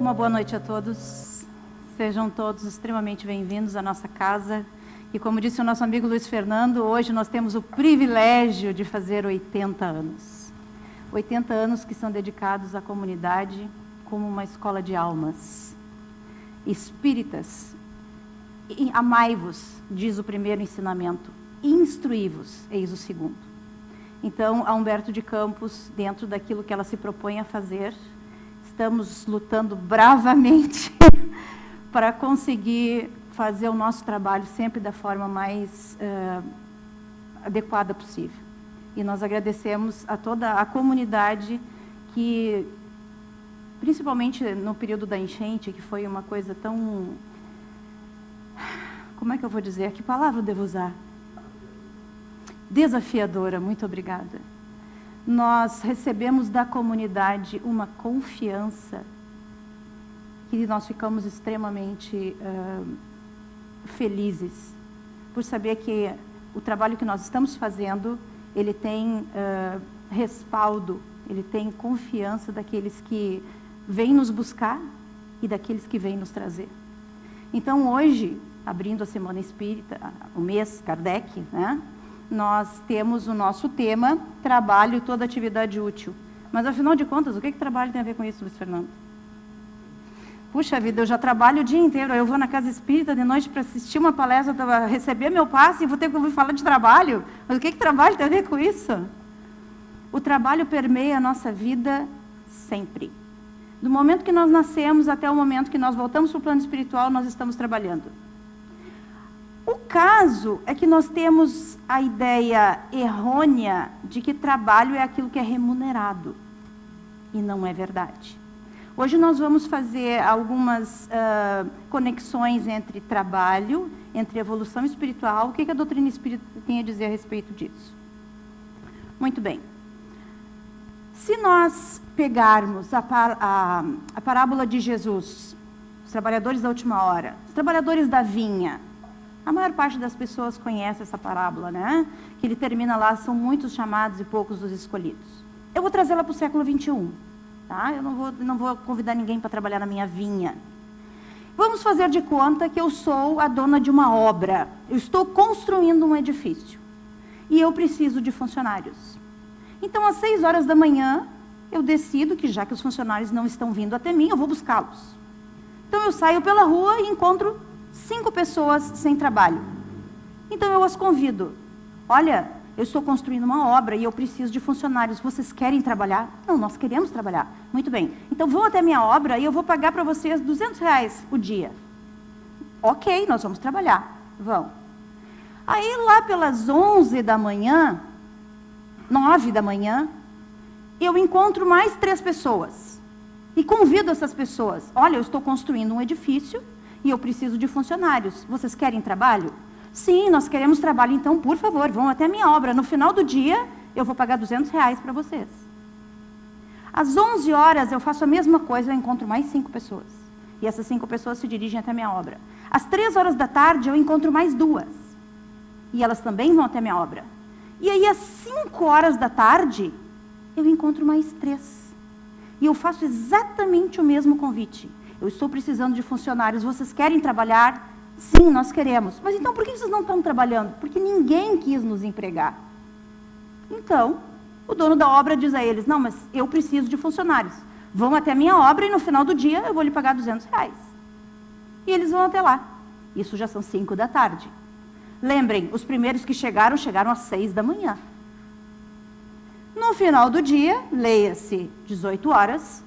Uma boa noite a todos. Sejam todos extremamente bem-vindos à nossa casa. E como disse o nosso amigo Luiz Fernando, hoje nós temos o privilégio de fazer 80 anos. 80 anos que são dedicados à comunidade como uma escola de almas. Espíritas, amai-vos, diz o primeiro ensinamento, instruí-vos, eis o segundo. Então, a Humberto de Campos, dentro daquilo que ela se propõe a fazer, estamos lutando bravamente para conseguir fazer o nosso trabalho sempre da forma mais adequada possível. E nós agradecemos a toda a comunidade que, principalmente no período da enchente, que foi uma coisa tão... Como é que eu vou dizer? Que palavra eu devo usar? Desafiadora, muito obrigada. Nós recebemos da comunidade uma confiança que nós ficamos extremamente felizes por saber que o trabalho que nós estamos fazendo, ele tem respaldo, ele tem confiança daqueles que vêm nos buscar e daqueles que vêm nos trazer. Então hoje, abrindo a Semana Espírita, o mês Kardec, né? Nós temos o nosso tema, trabalho e toda atividade útil. Mas, afinal de contas, o que trabalho tem a ver com isso, Luiz Fernando? Puxa vida, eu já trabalho o dia inteiro, eu vou na casa espírita de noite para assistir uma palestra, para receber meu passe e vou ter que ouvir falar de trabalho. Mas o que trabalho tem a ver com isso? O trabalho permeia a nossa vida sempre. Do momento que nós nascemos até o momento que nós voltamos para o plano espiritual, nós estamos trabalhando. O caso é que nós temos a ideia errônea de que trabalho é aquilo que é remunerado. E não é verdade. Hoje nós vamos fazer algumas conexões entre trabalho, entre evolução espiritual. O que a doutrina espírita tem a dizer a respeito disso? Muito bem. Se nós pegarmos a parábola de Jesus, os trabalhadores da última hora, os trabalhadores da vinha, a maior parte das pessoas conhece essa parábola, né? Que ele termina lá, são muitos chamados e poucos os escolhidos. Eu vou trazê-la para o século XXI, tá? Eu não vou convidar ninguém para trabalhar na minha vinha. Vamos fazer de conta que eu sou a dona de uma obra. Eu estou construindo um edifício. E eu preciso de funcionários. Então, às 6 horas da manhã, eu decido que, já que os funcionários não estão vindo até mim, eu vou buscá-los. Então, eu saio pela rua e encontro 5 pessoas sem trabalho. Então eu as convido. Olha, eu estou construindo uma obra e eu preciso de funcionários. Vocês querem trabalhar? Não, nós queremos trabalhar. Muito bem. Então vão até a minha obra e eu vou pagar para vocês R$200 o dia. Ok, nós vamos trabalhar. Vão. Aí lá pelas 11 da manhã, 9 da manhã, eu encontro mais 3 pessoas. E convido essas pessoas. Olha, eu estou construindo um edifício e eu preciso de funcionários. Vocês querem trabalho? Sim, nós queremos trabalho, então, por favor, vão até a minha obra. No final do dia, eu vou pagar R$200 para vocês. Às 11 horas, eu faço a mesma coisa, eu encontro mais 5 pessoas. E essas 5 pessoas se dirigem até a minha obra. Às 3 horas da tarde, eu encontro mais 2. E elas também vão até a minha obra. E aí, às 5 horas da tarde, eu encontro mais 3. E eu faço exatamente o mesmo convite. Eu estou precisando de funcionários, vocês querem trabalhar? Sim, nós queremos. Mas então por que vocês não estão trabalhando? Porque ninguém quis nos empregar. Então, o dono da obra diz a eles, não, mas eu preciso de funcionários. Vão até a minha obra e no final do dia eu vou lhe pagar R$200. E eles vão até lá. Isso já são 5 da tarde. Lembrem, os primeiros que chegaram às 6 da manhã. No final do dia, leia-se 18 horas,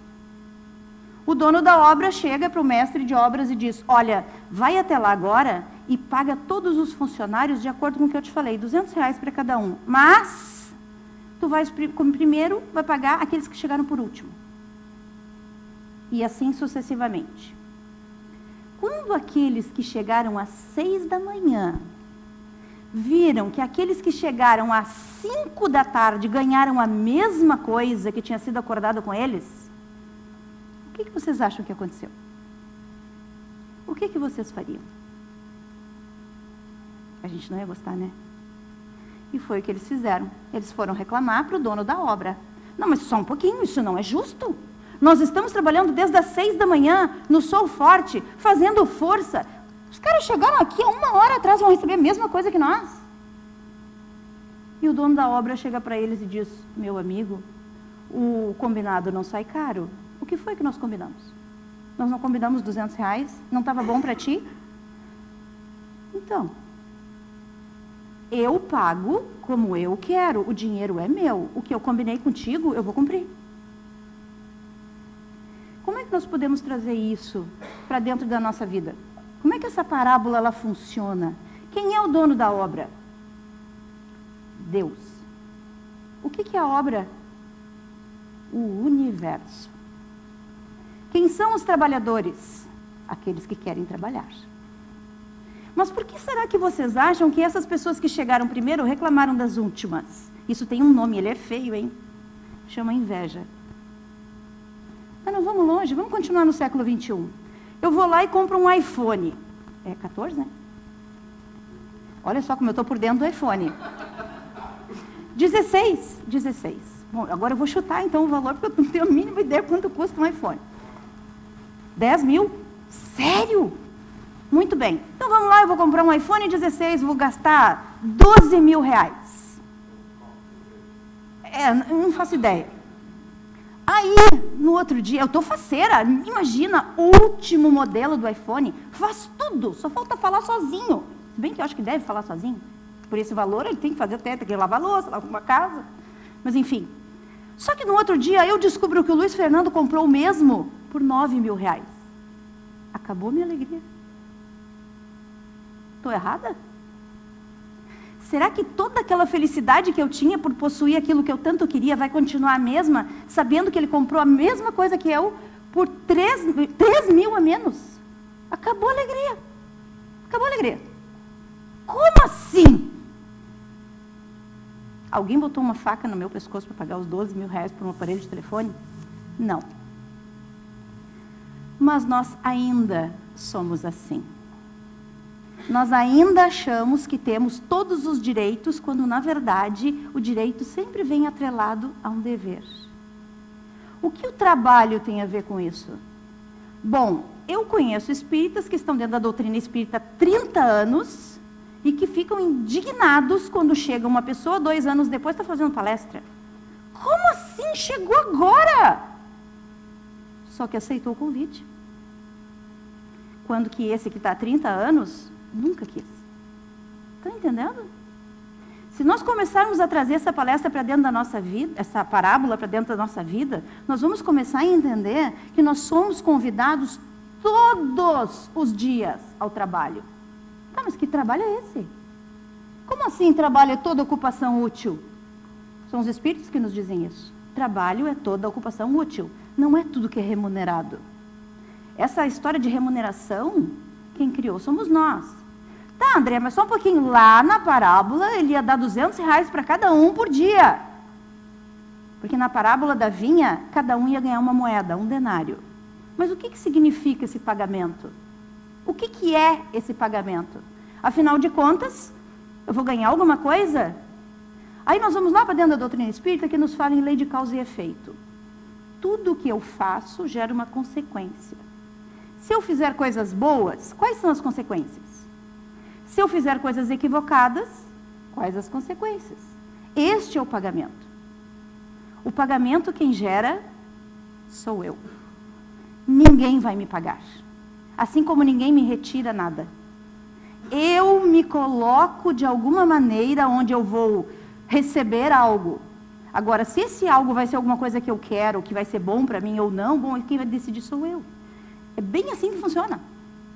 o dono da obra chega para o mestre de obras e diz, olha, vai até lá agora e paga todos os funcionários de acordo com o que eu te falei, R$200 para cada um. Mas, tu vais primeiro, vai pagar aqueles que chegaram por último. E assim sucessivamente. Quando aqueles que chegaram às 6 da manhã viram que aqueles que chegaram às 5 da tarde ganharam a mesma coisa que tinha sido acordado com eles, o que vocês acham que aconteceu? O que vocês fariam? A gente não ia gostar, né? E foi o que eles fizeram. Eles foram reclamar para o dono da obra. Não, mas só um pouquinho, isso não é justo. Nós estamos trabalhando desde as 6 da manhã, no sol forte, fazendo força. Os caras chegaram aqui há 1 hora atrás, vão receber a mesma coisa que nós. E o dono da obra chega para eles e diz, meu amigo, o combinado não sai caro. O que foi que nós combinamos? Nós não combinamos R$200? Não estava bom para ti? Então, eu pago como eu quero, o dinheiro é meu. O que eu combinei contigo, eu vou cumprir. Como é que nós podemos trazer isso para dentro da nossa vida? Como é que essa parábola ela funciona? Quem é o dono da obra? Deus. O que é a obra? O universo. Quem são os trabalhadores? Aqueles que querem trabalhar. Mas por que será que vocês acham que essas pessoas que chegaram primeiro reclamaram das últimas? Isso tem um nome, ele é feio, hein? Chama inveja. Mas não vamos longe, vamos continuar no século 21. Eu vou lá e compro um iPhone. É 14, né? Olha só como eu estou por dentro do iPhone. 16. Bom, agora eu vou chutar então o valor, porque eu não tenho a mínima ideia quanto custa um iPhone. 10 mil? Sério? Muito bem. Então vamos lá, eu vou comprar um iPhone 16, vou gastar 12 mil reais. Não faço ideia. Aí, no outro dia, eu estou faceira, imagina, último modelo do iPhone, faz tudo, só falta falar sozinho. Se bem que eu acho que deve falar sozinho. Por esse valor, ele tem que fazer até, tem que lavar a louça, lavar uma casa. Mas enfim. Só que no outro dia, eu descubro que o Luiz Fernando comprou o mesmo por 9 mil reais. Acabou minha alegria. Estou errada? Será que toda aquela felicidade que eu tinha por possuir aquilo que eu tanto queria vai continuar a mesma, sabendo que ele comprou a mesma coisa que eu por 3 mil a menos? Acabou a alegria. Acabou a alegria. Como assim? Alguém botou uma faca no meu pescoço para pagar os 12 mil reais por um aparelho de telefone? Não. Mas nós ainda somos assim. Nós ainda achamos que temos todos os direitos, quando na verdade o direito sempre vem atrelado a um dever. O que o trabalho tem a ver com isso? Bom, eu conheço espíritas que estão dentro da doutrina espírita há 30 anos e que ficam indignados quando chega uma pessoa 2 anos depois está fazendo palestra. Como assim? Chegou agora? Só que aceitou o convite. Quando que esse que está há 30 anos nunca quis. Está entendendo? Se nós começarmos a trazer essa palestra para dentro da nossa vida, essa parábola para dentro da nossa vida, nós vamos começar a entender que nós somos convidados todos os dias ao trabalho. Tá, mas que trabalho é esse? Como assim trabalho é toda ocupação útil? São os espíritos que nos dizem isso. Trabalho é toda ocupação útil. Não é tudo que é remunerado. Essa história de remuneração, quem criou somos nós. Tá, André, mas só um pouquinho. Lá na parábola, ele ia dar 200 reais para cada um por dia. Porque na parábola da vinha, cada um ia ganhar uma moeda, um denário. Mas o que significa esse pagamento? O que é esse pagamento? Afinal de contas, eu vou ganhar alguma coisa? Aí nós vamos lá para dentro da doutrina espírita que nos fala em lei de causa e efeito. Tudo que eu faço gera uma consequência. Se eu fizer coisas boas, quais são as consequências? Se eu fizer coisas equivocadas, quais as consequências? Este é o pagamento. O pagamento quem gera sou eu. Ninguém vai me pagar. Assim como ninguém me retira nada. Eu me coloco de alguma maneira onde eu vou receber algo. Agora, se esse algo vai ser alguma coisa que eu quero, que vai ser bom para mim ou não, bom, quem vai decidir sou eu. É bem assim que funciona.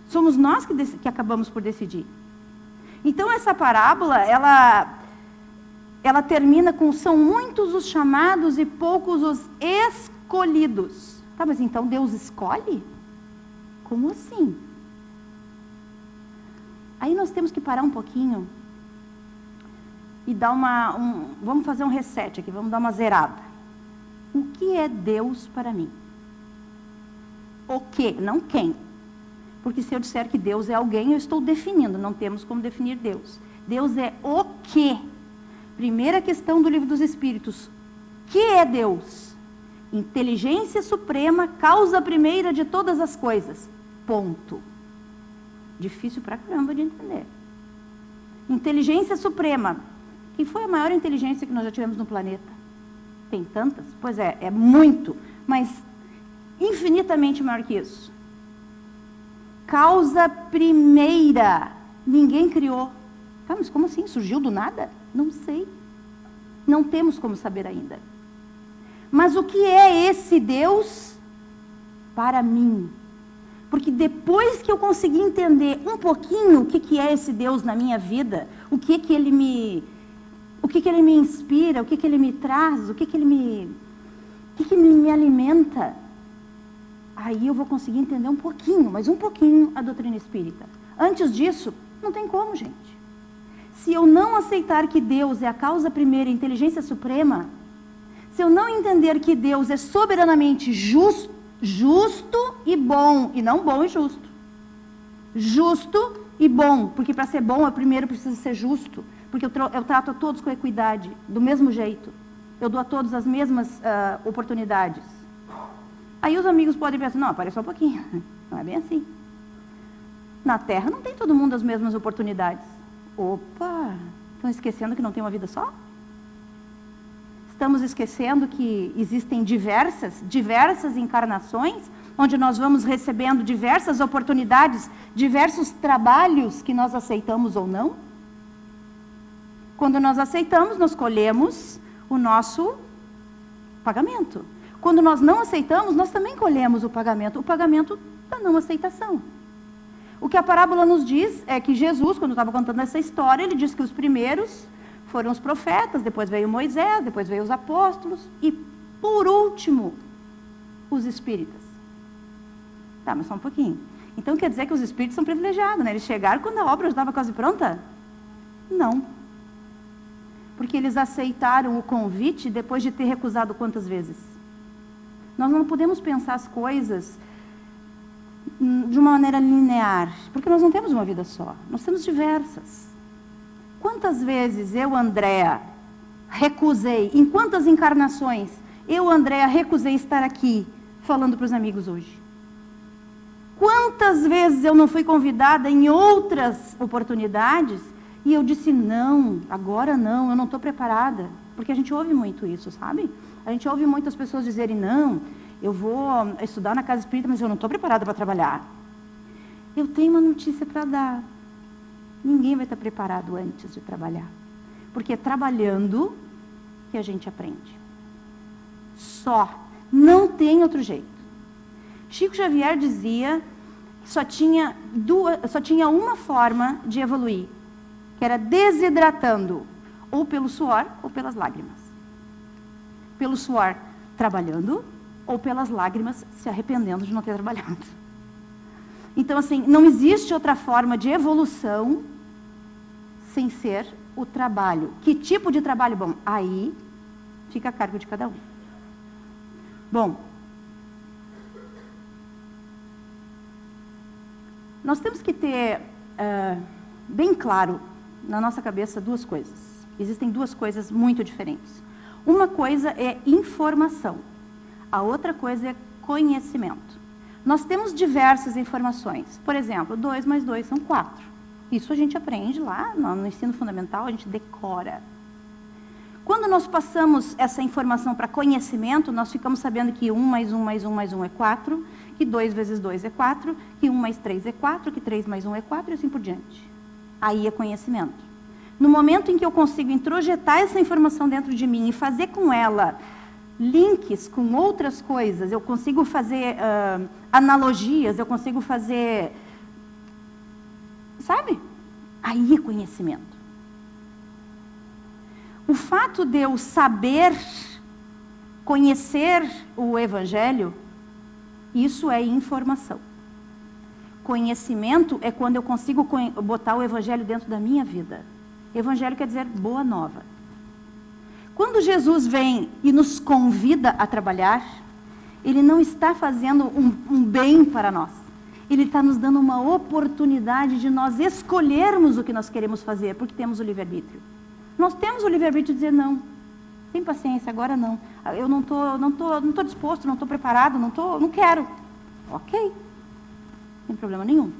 Somos nós que acabamos por decidir. Então, essa parábola, ela termina com são muitos os chamados e poucos os escolhidos. Tá, mas então Deus escolhe? Como assim? Aí nós temos que parar um pouquinho e dar vamos fazer um reset aqui, vamos dar uma zerada. O que é Deus para mim? O que, não quem. Porque se eu disser que Deus é alguém, eu estou definindo, não temos como definir Deus. Deus é o que? Primeira questão do Livro dos Espíritos. O que é Deus? Inteligência suprema, causa primeira de todas as coisas. Ponto. Difícil pra caramba de entender. Inteligência suprema. Quem foi a maior inteligência que nós já tivemos no planeta? Tem tantas? Pois é muito, mas infinitamente maior que isso. Causa primeira. Ninguém criou. Ah, mas como assim? Surgiu do nada? Não sei. Não temos como saber ainda. Mas o que é esse Deus para mim? Porque depois que eu consegui entender um pouquinho o que é esse Deus na minha vida, o que ele me inspira, o que ele me traz, o que ele me alimenta, aí eu vou conseguir entender um pouquinho, mas um pouquinho a doutrina espírita. Antes disso, não tem como, gente. Se eu não aceitar que Deus é a causa primeira, a inteligência suprema, se eu não entender que Deus é soberanamente justo e bom, e não bom e justo. Justo e bom, porque para ser bom, eu primeiro preciso ser justo, porque eu trato a todos com equidade, do mesmo jeito. Eu dou a todos as mesmas oportunidades. Aí os amigos podem pensar, não, parece só um pouquinho. Não é bem assim. Na Terra não tem todo mundo as mesmas oportunidades. Opa, estão esquecendo que não tem uma vida só? Estamos esquecendo que existem diversas encarnações, onde nós vamos recebendo diversas oportunidades, diversos trabalhos que nós aceitamos ou não? Quando nós aceitamos, nós colhemos o nosso pagamento. Quando nós não aceitamos, nós também colhemos o pagamento da não aceitação. O que a parábola nos diz é que Jesus, quando estava contando essa história, ele diz que os primeiros foram os profetas, depois veio Moisés, depois veio os apóstolos e, por último, os espíritas. Tá, mas só um pouquinho. Então quer dizer que os espíritos são privilegiados, né? Eles chegaram quando a obra já estava quase pronta? Não. Porque eles aceitaram o convite depois de ter recusado quantas vezes? Nós não podemos pensar as coisas de uma maneira linear, porque nós não temos uma vida só, nós temos diversas. Quantas vezes eu, Andréa, recusei, em quantas encarnações eu, Andréa, recusei estar aqui falando para os amigos hoje? Quantas vezes eu não fui convidada em outras oportunidades e eu disse não, agora não, eu não estou preparada. Porque a gente ouve muito isso, sabe? A gente ouve muitas pessoas dizerem não, eu vou estudar na casa espírita, mas eu não estou preparada para trabalhar. Eu tenho uma notícia para dar. Ninguém vai estar preparado antes de trabalhar. Porque é trabalhando que a gente aprende. Só. Não tem outro jeito. Chico Xavier dizia que só tinha uma forma de evoluir, que era desidratando, ou pelo suor ou pelas lágrimas. Pelo suor, trabalhando, ou pelas lágrimas, se arrependendo de não ter trabalhado. Então, assim, não existe outra forma de evolução sem ser o trabalho. Que tipo de trabalho? Bom, aí fica a cargo de cada um. Bom, nós temos que ter bem claro na nossa cabeça duas coisas. Existem duas coisas muito diferentes. Uma coisa é informação, a outra coisa é conhecimento. Nós temos diversas informações. Por exemplo, 2 mais 2 são 4. Isso a gente aprende lá no ensino fundamental, a gente decora. Quando nós passamos essa informação para conhecimento, nós ficamos sabendo que 1 mais 1 mais 1 mais 1 é 4, que 2 vezes 2 é 4, que 1 mais 3 é 4, que 3 mais 1 é 4 e assim por diante. Aí é conhecimento. No momento em que eu consigo introjetar essa informação dentro de mim e fazer com ela links com outras coisas, eu consigo fazer analogias, eu consigo fazer... Sabe? Aí é conhecimento. O fato de eu saber, conhecer o Evangelho, isso é informação. Conhecimento é quando eu consigo botar o Evangelho dentro da minha vida. Evangelho quer dizer boa nova. Quando Jesus vem e nos convida a trabalhar, Ele não está fazendo um bem para nós. Ele está nos dando uma oportunidade de nós escolhermos o que nós queremos fazer, porque temos o livre-arbítrio. Nós temos o livre-arbítrio de dizer não. Tem paciência, agora não. Eu não tô disposto, não estou preparado, não quero. Ok. Não tem problema nenhum.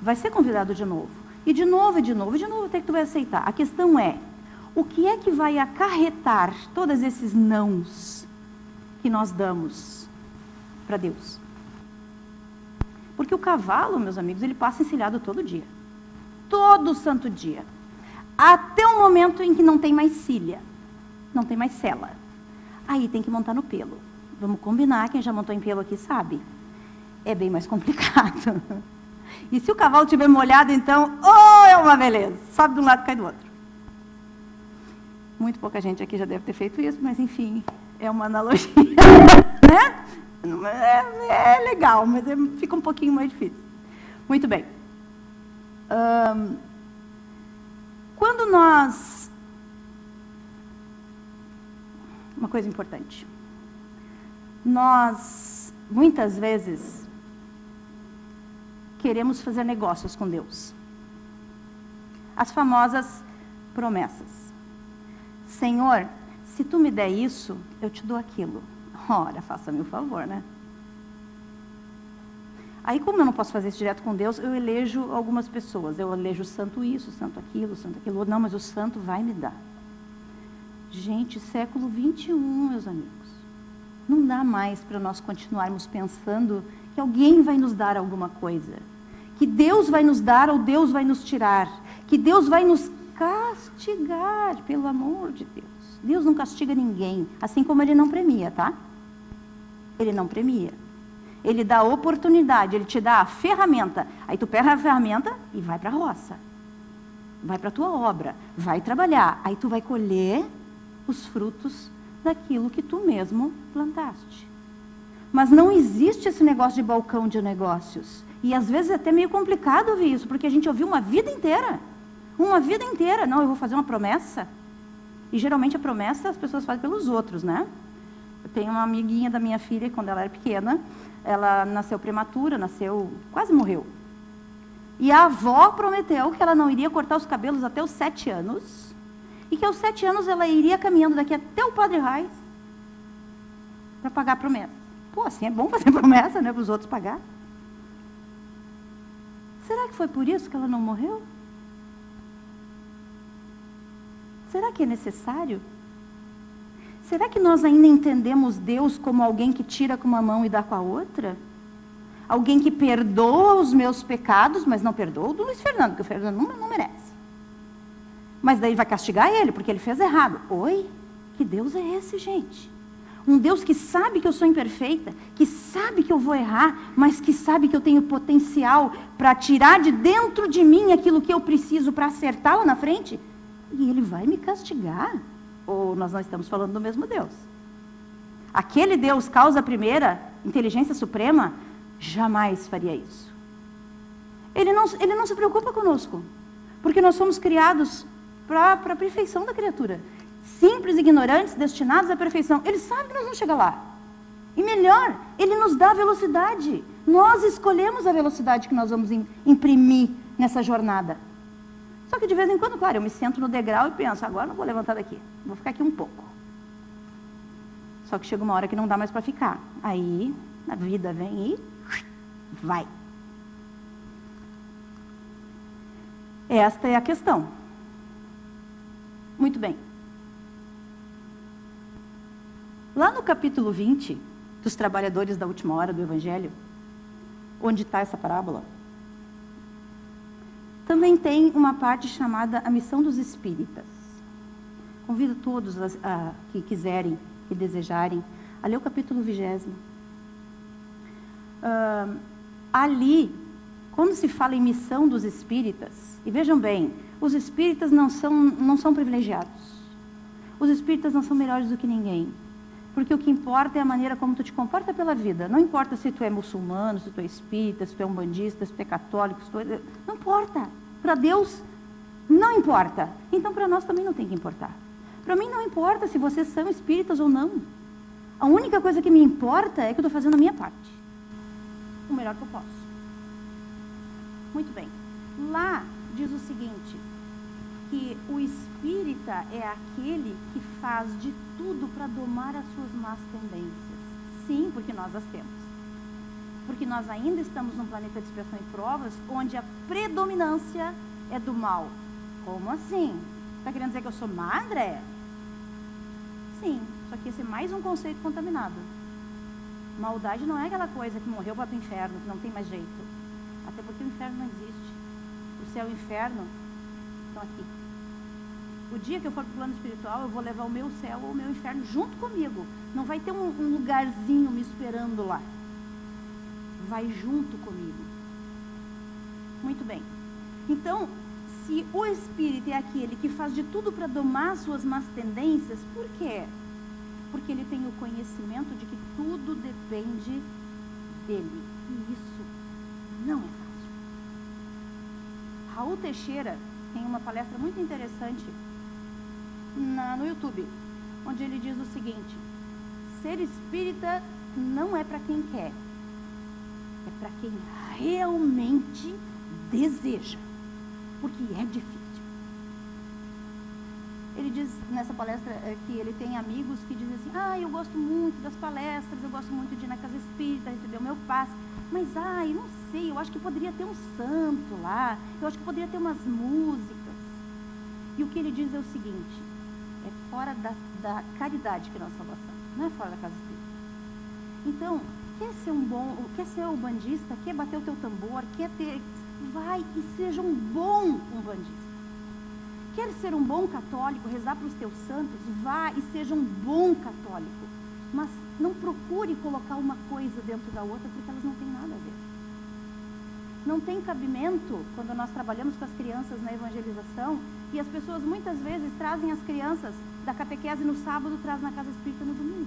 Vai ser convidado de novo. E de novo, até que tu vai aceitar. A questão é, o que é que vai acarretar todos esses nãos que nós damos para Deus? Porque o cavalo, meus amigos, ele passa encilhado todo dia. Todo santo dia. Até o momento em que não tem mais cilha. Não tem mais sela. Aí tem que montar no pelo. Vamos combinar, quem já montou em pelo aqui sabe. É bem mais complicado. E se o cavalo estiver molhado, então, é uma beleza. Sobe de um lado e cai do outro. Muito pouca gente aqui já deve ter feito isso, mas enfim, é uma analogia. Né? É legal, mas fica um pouquinho mais difícil. Muito bem. Quando nós... Uma coisa importante. Nós, muitas vezes, queremos fazer negócios com Deus. As famosas promessas. Senhor, se tu me der isso, eu te dou aquilo. Ora, faça-me o favor, né? Aí, como eu não posso fazer isso direto com Deus, eu elejo algumas pessoas. Eu elejo santo isso, santo aquilo, santo aquilo. Não, mas o santo vai me dar. Gente, século 21, meus amigos. Não dá mais para nós continuarmos pensando que alguém vai nos dar alguma coisa. Que Deus vai nos dar ou Deus vai nos tirar. Que Deus vai nos castigar, pelo amor de Deus. Deus não castiga ninguém, assim como Ele não premia, tá? Ele não premia. Ele dá a oportunidade, Ele te dá a ferramenta. Aí tu pega a ferramenta e vai para a roça. Vai para a tua obra, vai trabalhar. Aí tu vai colher os frutos daquilo que tu mesmo plantaste. Mas não existe esse negócio de balcão de negócios. E às vezes é até meio complicado ouvir isso, porque a gente ouviu uma vida inteira. Uma vida inteira. Não, eu vou fazer uma promessa. E geralmente a promessa as pessoas fazem pelos outros, né? Eu tenho uma amiguinha da minha filha, quando ela era pequena, ela nasceu prematura, quase morreu. E a avó prometeu que ela não iria cortar os cabelos até os 7 anos. E que aos 7 anos ela iria caminhando daqui até o Padre Reis para pagar a promessa. Pô, assim é bom fazer promessa, né? Para os outros pagar. Será que foi por isso que ela não morreu? Será que é necessário? Será que nós ainda entendemos Deus como alguém que tira com uma mão e dá com a outra? Alguém que perdoa os meus pecados, mas não perdoa o do Luiz Fernando, porque o Fernando não merece. Mas daí vai castigar ele, porque ele fez errado. Oi? Que Deus é esse, gente? Um Deus que sabe que eu sou imperfeita, que sabe que eu vou errar, mas que sabe que eu tenho potencial para tirar de dentro de mim aquilo que eu preciso para acertar lá na frente. E Ele vai me castigar? Ou nós não estamos falando do mesmo Deus? Aquele Deus, causa primeira, inteligência suprema, jamais faria isso. Ele não se preocupa conosco, porque nós somos criados para a perfeição da criatura. Simples, ignorantes, destinados à perfeição. Ele sabe que nós vamos chegar lá. E melhor, Ele nos dá velocidade. Nós escolhemos a velocidade que nós vamos imprimir nessa jornada. Só que de vez em quando, claro, eu me sento no degrau e penso, agora não vou levantar daqui, vou ficar aqui um pouco. Só que chega uma hora que não dá mais para ficar. Aí, a vida vem e vai. Esta é a questão. Muito bem. Lá no capítulo 20, dos trabalhadores da última hora do Evangelho, onde está essa parábola, também tem uma parte chamada a missão dos espíritas. Convido todos que quiserem e desejarem a ler o capítulo 20. Ali, quando se fala em missão dos espíritas, e vejam bem, os espíritas não são privilegiados. Os espíritas não são melhores do que ninguém. Porque o que importa é a maneira como tu te comporta pela vida. Não importa se tu é muçulmano, se tu é espírita, se tu é umbandista, se tu é católico, não importa. Para Deus, não importa. Então, para nós também não tem que importar. Para mim, não importa se vocês são espíritas ou não. A única coisa que me importa é que eu estou fazendo a minha parte. O melhor que eu posso. Muito bem. Lá diz o seguinte, que o espírita é aquele que faz de tudo para domar as suas más tendências. Sim, porque nós as temos. Porque nós ainda estamos num planeta de expiação e provas, onde a predominância é do mal. Como assim? Está querendo dizer que eu sou má, André? Sim, só que esse é mais um conceito contaminado. Maldade não é aquela coisa que morreu para o inferno, que não tem mais jeito. Até porque o inferno não existe. O céu e o inferno estão aqui. O dia que eu for para o plano espiritual, eu vou levar o meu céu ou o meu inferno junto comigo. Não vai ter um lugarzinho me esperando lá. Vai junto comigo. Muito bem. Então, se o espírito é aquele que faz de tudo para domar suas más tendências, por quê? Porque ele tem o conhecimento de que tudo depende dele. E isso não é fácil. Raul Teixeira tem uma palestra muito interessante no YouTube, onde ele diz o seguinte: ser espírita não é para quem quer, é para quem realmente deseja, porque é difícil. Ele diz nessa palestra que ele tem amigos que dizem assim: eu gosto muito das palestras, eu gosto muito de ir na casa espírita, receber o meu passe, mas não sei, eu acho que poderia ter um santo lá, eu acho que poderia ter umas músicas. E o que ele diz é o seguinte: é fora da caridade que nós salvação, não é fora da casa espírita. Então, quer ser um bandista, quer bater o teu tambor, vai e seja um bom bandista. Quer ser um bom católico, rezar para os teus santos, vá e seja um bom católico. Mas não procure colocar uma coisa dentro da outra, porque elas não têm nada a ver. Não tem cabimento quando nós trabalhamos com as crianças na evangelização e as pessoas muitas vezes trazem as crianças da catequese no sábado, trazem na casa espírita no domingo.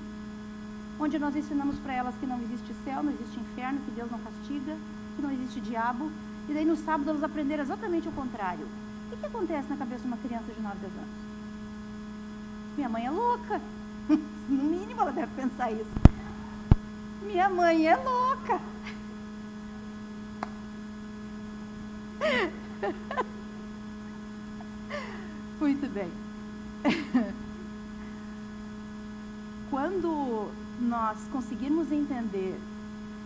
Onde nós ensinamos para elas que não existe céu, não existe inferno, que Deus não castiga, que não existe diabo. E daí no sábado elas aprenderam exatamente o contrário. O que acontece na cabeça de uma criança de 9, 10 anos? Minha mãe é louca. No mínimo ela deve pensar isso. Minha mãe é louca. Muito bem. Quando nós conseguirmos entender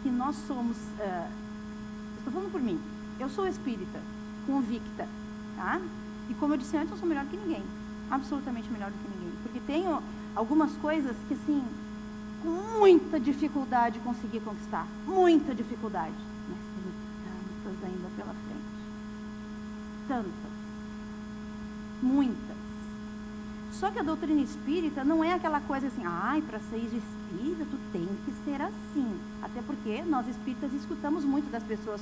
que nós somos... estou falando por mim. Eu sou espírita, convicta. Tá? E como eu disse antes, eu sou melhor que ninguém. Absolutamente melhor do que ninguém. Porque tenho algumas coisas que, assim, com muita dificuldade consegui conquistar. Muita dificuldade. Mas tem tantas ainda pela frente. Tantas. Muitas. Só que a doutrina espírita não é aquela coisa assim: para ser espírita, tu tem que ser assim. Até porque nós espíritas escutamos muito das pessoas: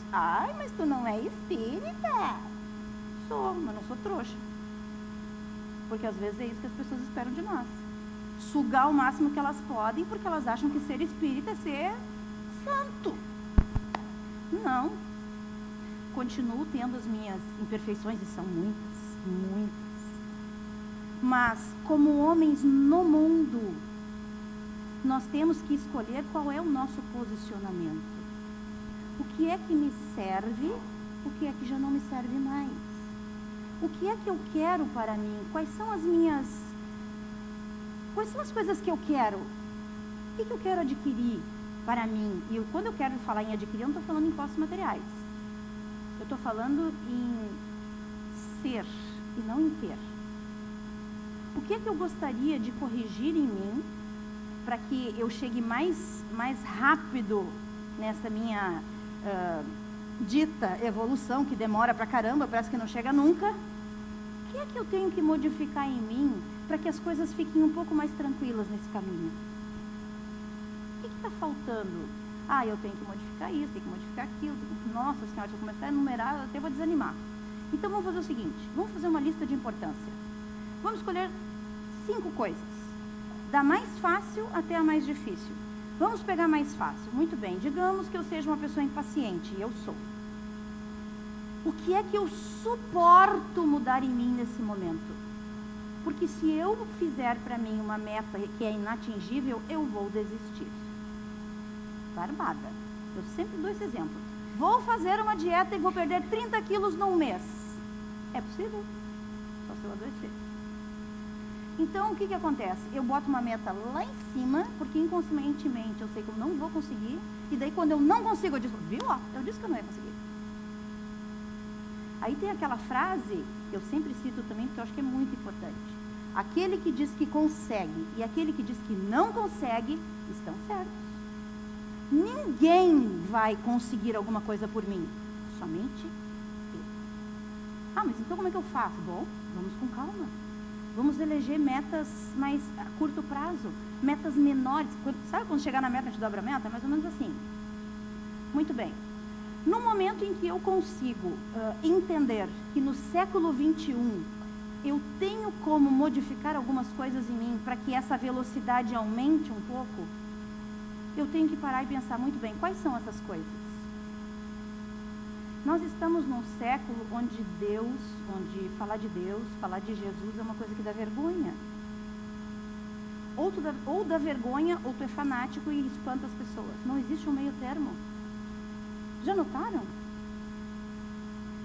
mas tu não é espírita. Sou, mas não sou trouxa. Porque às vezes é isso que as pessoas esperam de nós. Sugar o máximo que elas podem, porque elas acham que ser espírita é ser santo. Não. Continuo tendo as minhas imperfeições, e são muitas, muitas. Mas, como homens no mundo, nós temos que escolher qual é o nosso posicionamento. O que é que me serve, o que é que já não me serve mais. O que é que eu quero para mim? Quais são as coisas que eu quero? O que eu quero adquirir para mim? E quando eu quero falar em adquirir, eu não estou falando em posses materiais. Eu estou falando em ser e não em ter. O que é que eu gostaria de corrigir em mim para que eu chegue mais rápido nessa minha dita evolução, que demora pra caramba, parece que não chega nunca? O que é que eu tenho que modificar em mim para que as coisas fiquem um pouco mais tranquilas nesse caminho? O que está faltando? Eu tenho que modificar isso, tenho que modificar aquilo. Nossa Senhora, se eu começar a enumerar, eu até vou desanimar. Então vamos fazer o seguinte, vamos fazer uma lista de importância. Vamos escolher 5 coisas, da mais fácil até a mais difícil. Vamos pegar mais fácil. Muito bem, digamos que eu seja uma pessoa impaciente, e eu sou. O que é que eu suporto mudar em mim nesse momento? Porque se eu fizer para mim uma meta que é inatingível, eu vou desistir. Barbada. Eu sempre dou esse exemplo. Vou fazer uma dieta e vou perder 30 quilos num mês. É possível? só se eu adoecer. Então, o que acontece? Eu boto uma meta lá em cima, porque inconscientemente eu sei que eu não vou conseguir, e daí quando eu não consigo, eu digo, viu, ó, eu disse que eu não ia conseguir. Aí tem aquela frase, que eu sempre cito também, porque eu acho que é muito importante. Aquele que diz que consegue e aquele que diz que não consegue, estão certos. Ninguém vai conseguir alguma coisa por mim, somente eu. Ah, mas então como é que eu faço? Bom, vamos com calma. Vamos eleger metas mais a curto prazo, metas menores. Sabe quando chegar na meta, a gente dobra a meta? É mais ou menos assim. Muito bem. No momento em que eu consigo entender que no século 21 eu tenho como modificar algumas coisas em mim para que essa velocidade aumente um pouco, eu tenho que parar e pensar muito bem, quais são essas coisas? Nós estamos num século onde falar de Deus, falar de Jesus é uma coisa que dá vergonha. Ou dá vergonha, ou tu é fanático e espanta as pessoas. Não existe um meio termo. Já notaram?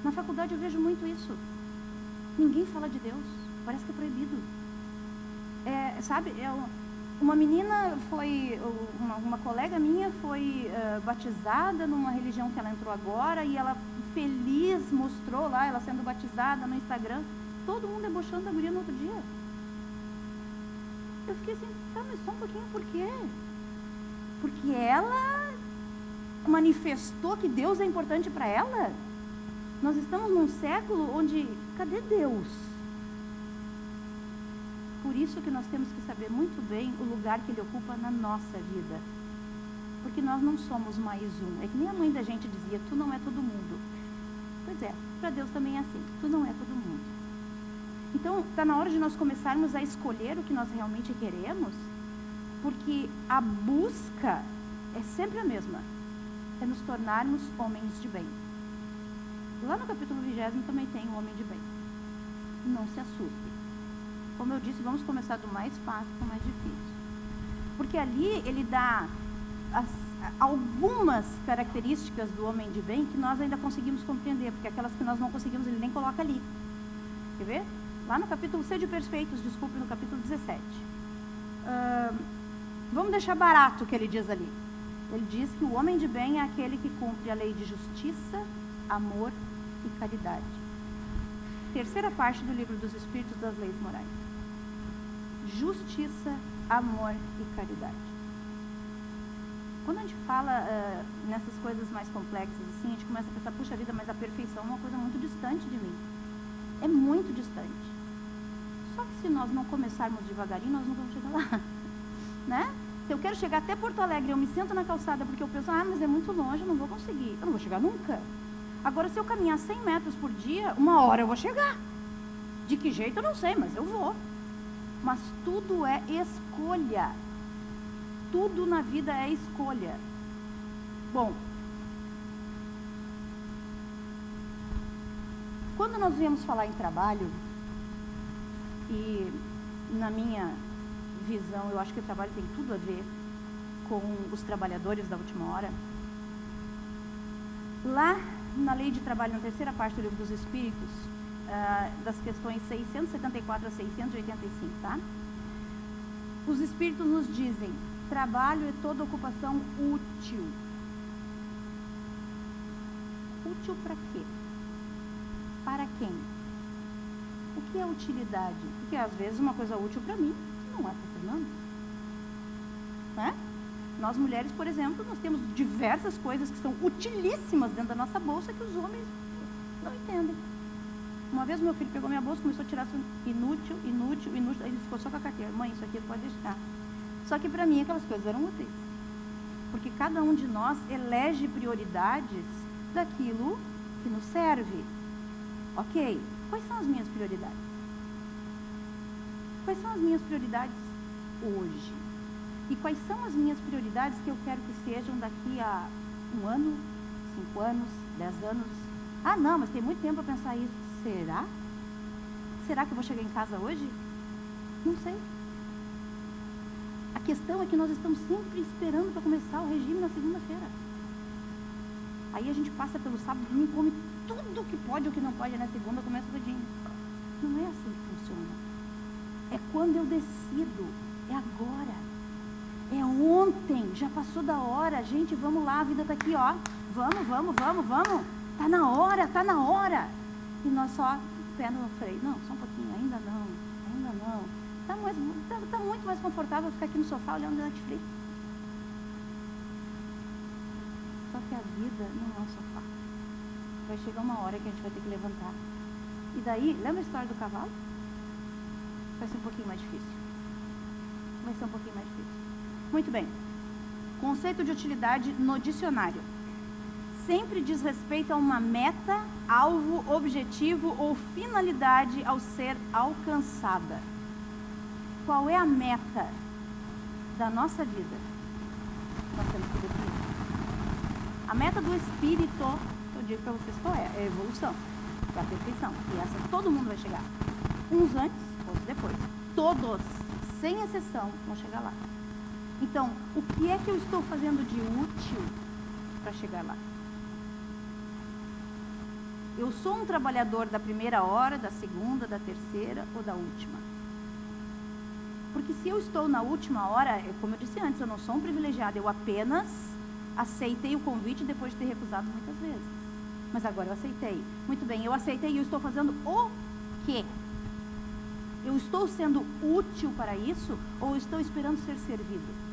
Na faculdade eu vejo muito isso. Ninguém fala de Deus. Parece que é proibido. Uma menina uma colega minha foi batizada numa religião que ela entrou agora, e ela feliz mostrou lá, ela sendo batizada no Instagram, todo mundo debochando da guria no outro dia. Eu fiquei assim, tá, mas só um pouquinho, por quê? Porque ela manifestou que Deus é importante para ela? Nós estamos num século onde, cadê Deus? Por isso que nós temos que saber muito bem o lugar que Ele ocupa na nossa vida. Porque nós não somos mais um. É que nem a mãe da gente dizia, tu não é todo mundo. Pois é, para Deus também é assim, tu não é todo mundo. Então, está na hora de nós começarmos a escolher o que nós realmente queremos, porque a busca é sempre a mesma. É nos tornarmos homens de bem. Lá no capítulo 20 também tem o homem de bem. Não se assuste. Como eu disse, vamos começar do mais fácil para o mais difícil. Porque ali ele dá algumas características do homem de bem que nós ainda conseguimos compreender, porque aquelas que nós não conseguimos ele nem coloca ali. Quer ver? Lá no capítulo Sede Perfeitos, desculpe, no capítulo 17. Vamos deixar barato o que ele diz ali. Ele diz que o homem de bem é aquele que cumpre a lei de justiça, amor e caridade. Terceira parte do livro dos Espíritos das Leis Morais. Justiça, amor e caridade. Quando a gente fala nessas coisas mais complexas, assim, a gente começa a pensar, puxa vida, mas a perfeição é uma coisa muito distante de mim. É muito distante. Só que se nós não começarmos devagarinho, nós não vamos chegar lá. Né? Se eu quero chegar até Porto Alegre, eu me sento na calçada porque eu penso, mas é muito longe, eu não vou conseguir. Eu não vou chegar nunca. Agora, se eu caminhar 100 metros por dia, uma hora eu vou chegar. De que jeito eu não sei, mas eu vou. Mas tudo é escolha. Tudo na vida é escolha. Bom, quando nós viemos falar em trabalho, e na minha visão, eu acho que o trabalho tem tudo a ver com os trabalhadores da última hora. Lá na Lei de Trabalho, na terceira parte do Livro dos Espíritos, das questões 674 a 685, tá? Os Espíritos nos dizem, trabalho é toda ocupação útil. Útil para quê? Para quem? O que é utilidade? Porque às vezes uma coisa útil para mim não é para Fernando. Né? Nós mulheres, por exemplo, nós temos diversas coisas que são utilíssimas dentro da nossa bolsa que os homens não entendem. Uma vez meu filho pegou minha bolsa, começou a tirar inútil, aí ele ficou só com a carteira. Mãe, isso aqui pode deixar. Só que para mim aquelas coisas eram úteis. Porque cada um de nós elege prioridades daquilo que nos serve. Ok, quais são as minhas prioridades? Quais são as minhas prioridades hoje? E quais são as minhas prioridades que eu quero que sejam daqui a 1 ano, 5 anos, 10 anos? Ah, não, mas tem muito tempo para pensar isso. Será? Será que eu vou chegar em casa hoje? Não sei. A questão é que nós estamos sempre esperando para começar o regime na segunda-feira. Aí a gente passa pelo sábado, domingo, come tudo que pode ou que não pode, na segunda começa o redinho. Não é assim que funciona. É quando eu decido, é agora. É ontem, já passou da hora. Gente, vamos lá, a vida está aqui, ó. Vamos. Tá na hora. E nós só, pé no freio. Não, só um pouquinho, ainda não. Tá muito mais confortável ficar aqui no sofá olhando Netflix. Só que a vida não é um sofá. Vai chegar uma hora que a gente vai ter que levantar. E daí, lembra a história do cavalo? Vai ser um pouquinho mais difícil. Muito bem. Conceito de utilidade no dicionário. Sempre diz respeito a uma meta, alvo, objetivo ou finalidade ao ser alcançada. Qual é a meta da nossa vida? Nós temos que definir. A meta do espírito, eu digo para vocês qual é? É a evolução, para a perfeição. E essa todo mundo vai chegar. Uns antes, outros depois. Todos, sem exceção, vão chegar lá. Então, o que é que eu estou fazendo de útil para chegar lá? Eu sou um trabalhador da primeira hora, da segunda, da terceira ou da última? Porque se eu estou na última hora, como eu disse antes, eu não sou um privilegiado, eu apenas aceitei o convite depois de ter recusado muitas vezes. Mas agora eu aceitei. Muito bem, eu aceitei e eu estou fazendo o quê? Eu estou sendo útil para isso ou estou esperando ser servido?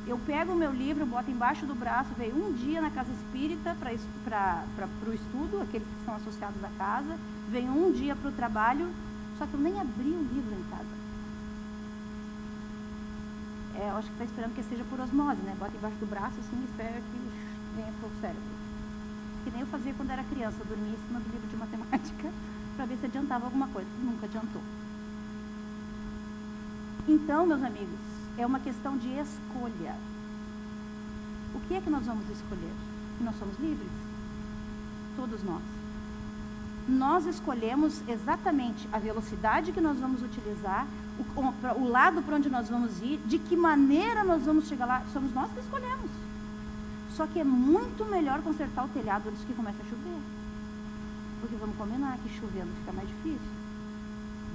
Eu pego o meu livro, boto embaixo do braço, venho um dia na casa espírita para o estudo, aqueles que são associados à casa, venho um dia para o trabalho, só que eu nem abri o livro em casa. Eu acho que está esperando que seja por osmose, né? Bota embaixo do braço assim e espera que venha para o cérebro. Que nem eu fazia quando era criança, eu dormia em cima do livro de matemática para ver se adiantava alguma coisa. Nunca adiantou. Então, meus amigos, é uma questão de escolha. O que é que nós vamos escolher? Nós somos livres. Todos nós. Nós escolhemos exatamente a velocidade que nós vamos utilizar, o lado para onde nós vamos ir, de que maneira nós vamos chegar lá. Somos nós que escolhemos. Só que é muito melhor consertar o telhado antes que comece a chover. Porque vamos combinar que chovendo fica mais difícil.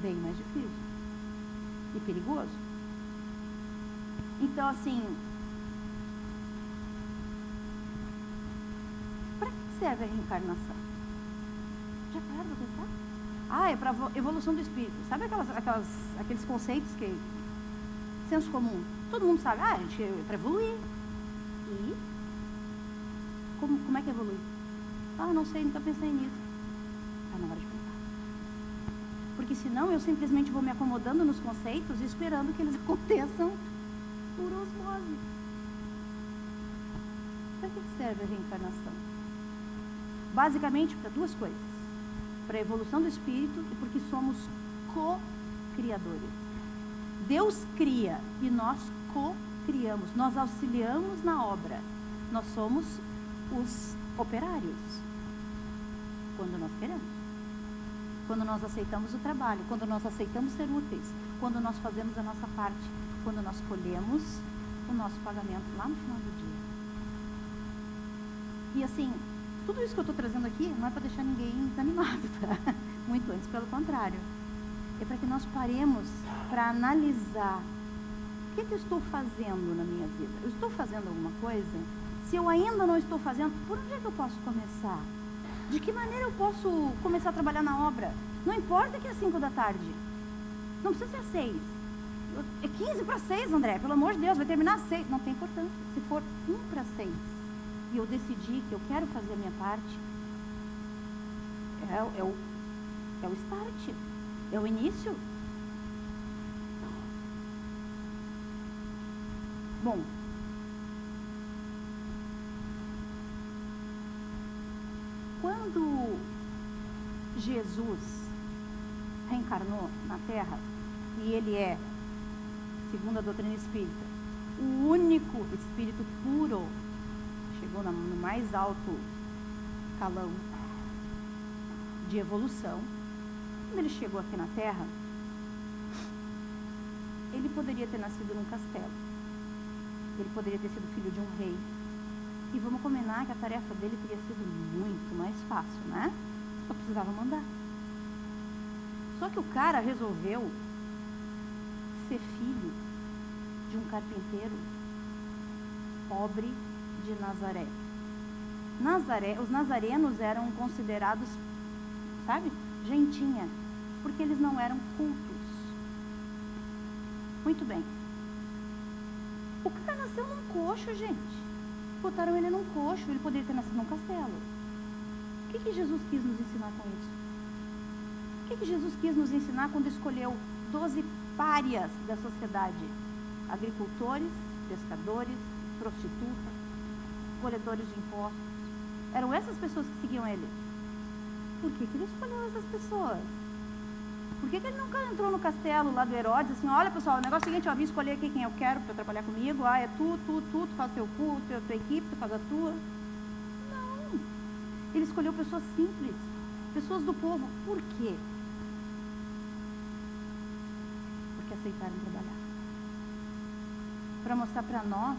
Bem mais difícil. E perigoso. Então, assim, para que serve a reencarnação? Já pararam para pensar? Ah, é para evolução do espírito. Sabe aqueles conceitos que... senso comum. Todo mundo sabe. Ah, a gente é para evoluir. E? Como é que evolui? Ah, não sei, nunca pensei nisso. Está na hora de pensar. Porque senão eu simplesmente vou me acomodando nos conceitos e esperando que eles aconteçam por osmose. Para que serve a reencarnação? Basicamente para duas coisas. Para a evolução do espírito e porque somos co-criadores. Deus cria e nós co-criamos. Nós auxiliamos na obra. Nós somos os operários. Quando nós queremos. Quando nós aceitamos o trabalho. Quando nós aceitamos ser úteis. Quando nós fazemos a nossa parte. Quando nós colhemos o nosso pagamento lá no final do dia. E assim, tudo isso que eu estou trazendo aqui não é para deixar ninguém desanimado, tá? Muito antes, pelo contrário. É para que nós paremos para analisar o que eu estou fazendo na minha vida. Eu estou fazendo alguma coisa? Se eu ainda não estou fazendo, por onde é que eu posso começar? De que maneira eu posso começar a trabalhar na obra? Não importa que é 5 da tarde. Não precisa ser 6. É 15 para 6, André, pelo amor de Deus, vai terminar às 6. Não tem importância. Se for 1 para 6 e eu decidir que eu quero fazer a minha parte, é o start, é o início. Bom, quando Jesus reencarnou na Terra, e ele é, segundo a doutrina espírita, o único espírito puro, chegou no mais alto calão de evolução. Quando ele chegou aqui na Terra, ele poderia ter nascido num castelo, ele poderia ter sido filho de um rei, e vamos combinar que a tarefa dele teria sido muito mais fácil, né? Só precisava mandar. Só que o cara resolveu ser filho de um carpinteiro pobre de Nazaré. Os nazarenos eram considerados, sabe, gentinha, porque eles não eram cultos. Muito bem. O cara nasceu num coxo, gente. Botaram ele num coxo, ele poderia ter nascido num castelo. O que Jesus quis nos ensinar com isso? O que Jesus quis nos ensinar quando escolheu 12 párias da sociedade? Agricultores, pescadores, prostitutas, coletores de impostos. Eram essas pessoas que seguiam ele. Por que ele escolheu essas pessoas? Por que ele nunca entrou no castelo lá do Herodes, assim, olha pessoal, o negócio é o seguinte, eu vim escolher aqui quem eu quero para trabalhar comigo, é tu faz teu culto, tua equipe, tu faz a tua. Não. Ele escolheu pessoas simples, pessoas do povo. Por quê? Porque aceitaram trabalhar. Para mostrar para nós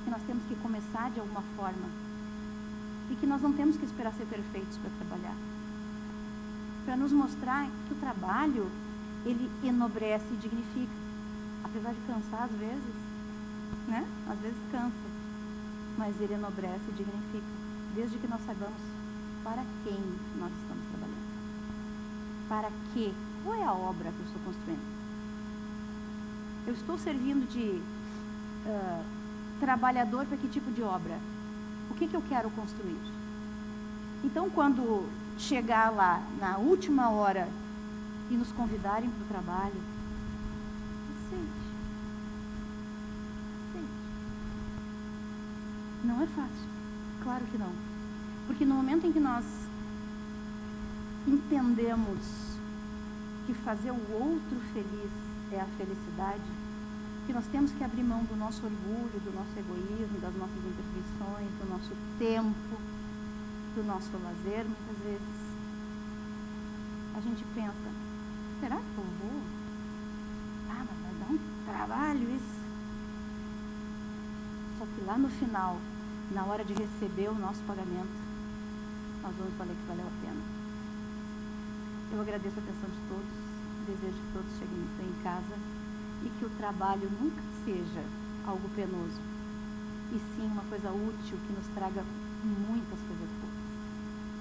que nós temos que começar de alguma forma e que nós não temos que esperar ser perfeitos para trabalhar. Para nos mostrar que o trabalho, ele enobrece e dignifica. Apesar de cansar às vezes, né? Às vezes cansa, mas ele enobrece e dignifica, desde que nós saibamos para quem nós estamos trabalhando. Para quê? Qual é a obra que eu estou construindo? Eu estou servindo de trabalhador para que tipo de obra? O que eu quero construir? Então, quando chegar lá na última hora e nos convidarem para o trabalho, aceite. Não é fácil, claro que não. Porque no momento em que nós entendemos que fazer o outro feliz é a felicidade, que nós temos que abrir mão do nosso orgulho, do nosso egoísmo, das nossas imperfeições, do nosso tempo, do nosso lazer, muitas vezes a gente pensa, será que eu vou? Ah, mas vai dar um trabalho isso. Só que lá no final, na hora de receber o nosso pagamento, nós vamos valer que valeu a pena. Eu agradeço a atenção de todos, desejo que todos cheguem bem em casa e que o trabalho nunca seja algo penoso, e sim uma coisa útil que nos traga muitas coisas boas.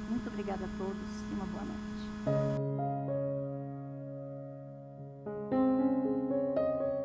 Muito obrigada a todos e uma boa noite.